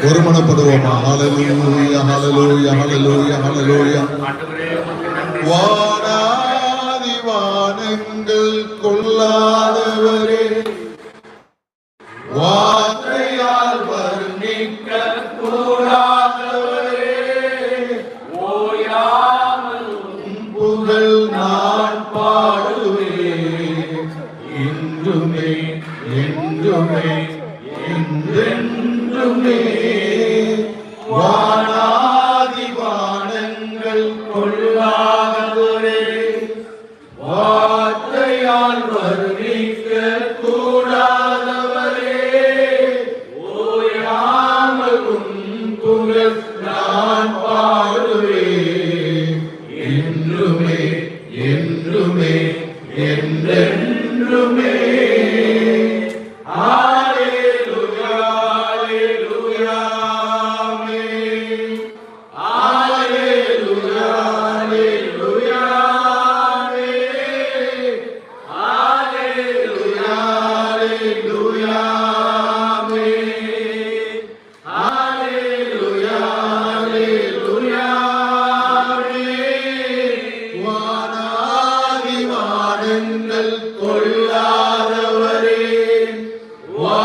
ஒருமனப்படுவோமா? ஹல்லேலூயா ஹல்லேலூயா ஹல்லேலூயா ஹல்லேலூயா. வானாதி வானங்கள் கொள்ளாதவரே, வார்த்தையால் வர்ணிக்க கூடாதவரே, ஓயாமல் புகழ் நான் பாடுவேன் என்றுமே என்றுமே என்றென்றுமே. வானாதி வானங்கள் கொள்ளாதவரே, வார்த்தையால் வர்ணிக்க கூடாதவரே, ஓயாமல் புகழ் நான் பாடுவேன் என்றுமே என்றுமே என்றென்றுமே. கொள்ளாதவரே, வா